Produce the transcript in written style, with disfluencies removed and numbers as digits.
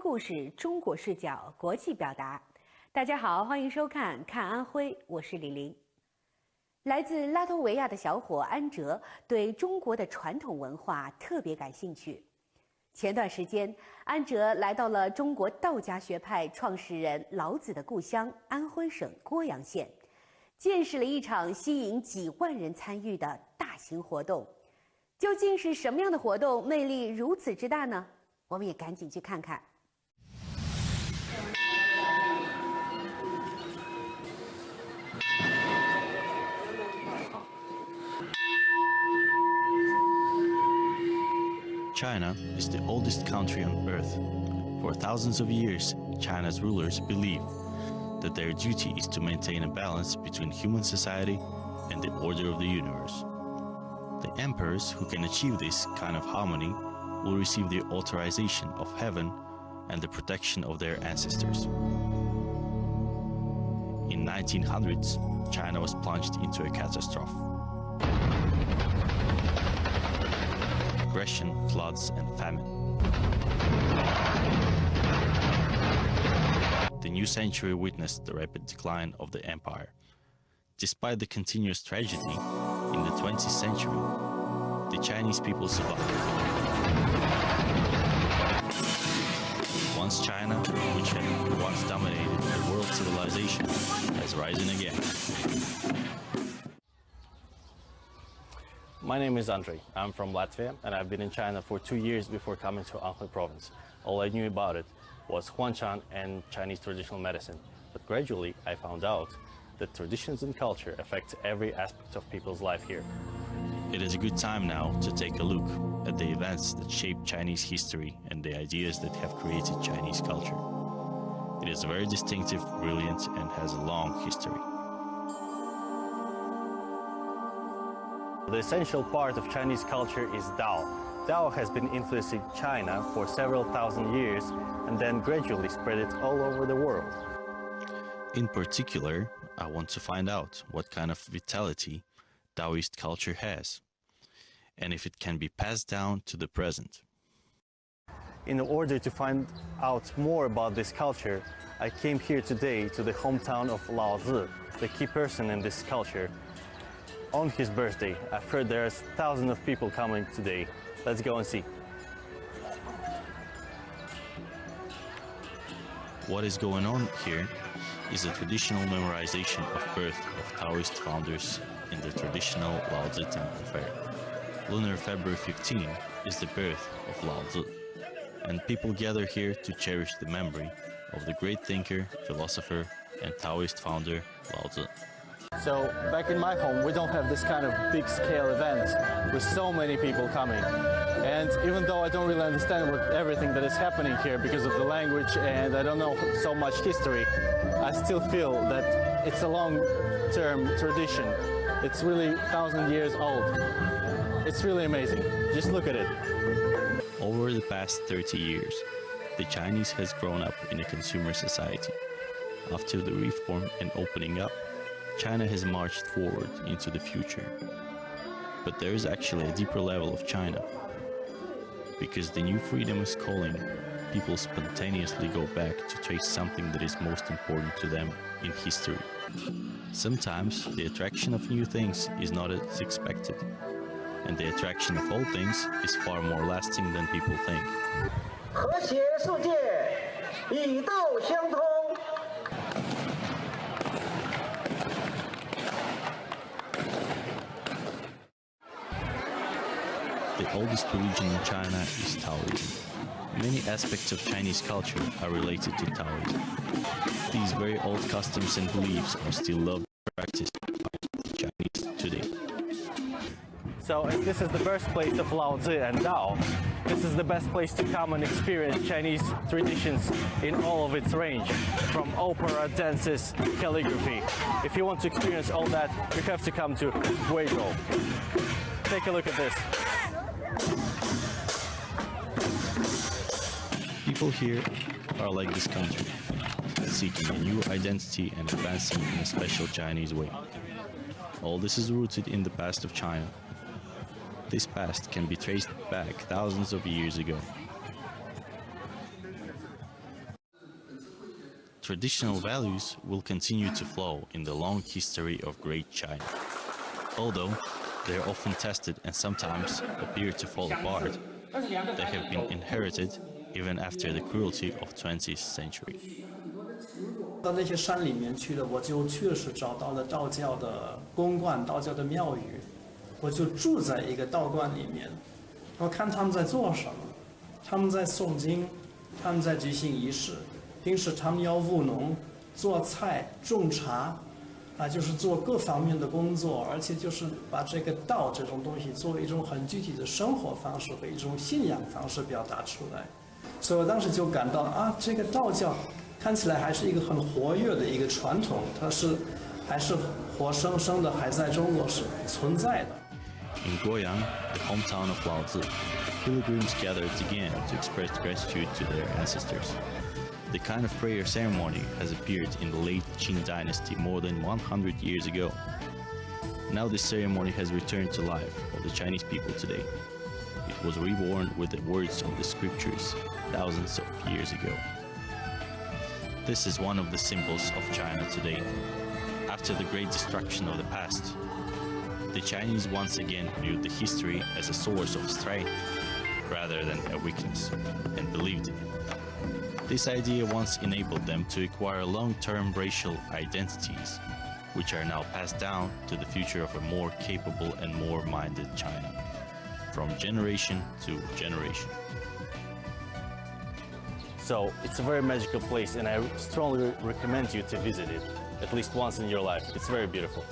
故事中国视角国际表达。大家好，欢迎收看《看安徽》，我是李玲。来自拉脱维亚的小伙安哲对中国的传统文化特别感兴趣。前段时间，安哲来到了中国道家学派创始人老子的故乡安徽省涡阳县，见识了一场吸引几万人参与的大型活动。究竟是什么样的活动魅力如此之大呢？我们也赶紧去看看。China is the oldest country on earth. For thousands of years, China's rulers believed that their duty is to maintain a balance between human society and the order of the universe. The emperors who can achieve this kind of harmony will receive the authorization of heaven and the protection of their ancestors. In 1900s, China was plunged into a catastrophe. Aggression, floods, and famine. The new century witnessed the rapid decline of the empire. Despite the continuous tragedy, in the 20th century, the Chinese people survived. Once China, which had once dominated the world civilization, has risen again. My name is Andrei. I'm from Latvia, and I've been in China for 2 years before coming to Anhui province. All I knew about it was Huanchan and Chinese traditional medicine. But gradually, I found out that traditions and culture affect every aspect of people's life here. It is a good time now to take a look at the events that shaped Chinese history and the ideas that have created Chinese culture. It is very distinctive, brilliant, and has a long history. The essential part of Chinese culture is Tao. Tao has been influencing China for several thousand years and then gradually spread it all over the world. In particular, I want to find out what kind of vitality Taoist culture has, and if it can be passed down to the present. In order to find out more about this culture, I came here today to the hometown of Lao Zi, the key person in this culture. On his birthday, I've heard there's thousands of people coming today. Let's go and see. What is going on here is a traditional memorization of birth of Taoist founders in the traditional Lao Zi temple fair. Lunar February 15 is the birth of Lao Zi, and people gather here to cherish the memory of the great thinker, philosopher, and Taoist founder Lao Zi. So back in my home, we don't have this kind of big-scale event with so many people coming. And even though I don't really understand everything that is happening here because of the language and I don't know so much history, I still feel that it's a long-term tradition. It's really 1,000 years old. It's really amazing. Just look at it. Over the past 30 years, the Chinese has grown up in a consumer society. After the reform and opening up, China has marched forward into the future. But there is actually a deeper level of China. Because the new freedom is calling, people spontaneously go back to trace something that is most important to them in history. Sometimes the attraction of new things is not as expected, and the attraction of old things is far more lasting than people think. 和谐世界，以道相通。 The oldest religion in China is Taoism. Many aspects of Chinese culture are related to Taoism. These very old customs and beliefs are still loved and practiced by the Chinese today. So if this is the birthplace of Lao Zi and Tao, this is the best place to come and experience Chinese traditions in all of its range, from opera, dances, calligraphy. If you want to experience all that, you have to come to GUOYANG. Take a look at this. People here are like this country, seeking a new identity and advancing in a special Chinese way. All this is rooted in the past of China. This past can be traced back thousands of years ago. traditional values will continue to flow in the long history of Great China. Although they are often tested and sometimes appear to fall apart, they have been inherited even after the cruelty of 20th century. 到那些山里面去了，我就确实找到了道教的宫观、道教的庙宇，我就住在一个道观里面，我看他们在做什么，他们在诵经，他们在举行仪式，平时他们要务农、做菜、种茶，就是做各方面的工作，而且就是把这个道这种东西作为一种很具体的生活方式和一种信仰方式表达出来，所以我当时就感到这个道教看起来还是一个很活跃的一个传统，它还是活生生的，还在中国是存在的。 In GUOYANG, the hometown of Lao Zi, pilgrims gathered again to express gratitude to their ancestors. The kind of prayer ceremony has appeared in the late Qing dynasty more than 100 years ago. Now this ceremony has returned to life for the Chinese people today. It was reborn with the words of the scriptures thousands of years ago. This is one of the symbols of China today. After the great destruction of the past, the Chinese once again viewed the history as a source of strength rather than a weakness, and believed in it. This idea once enabled them to acquire long-term racial identities, which are now passed down to the future of a more capable and more minded China, from generation to generation. So it's a very magical place, and I strongly recommend you to visit it at least once in your life. It's very beautiful.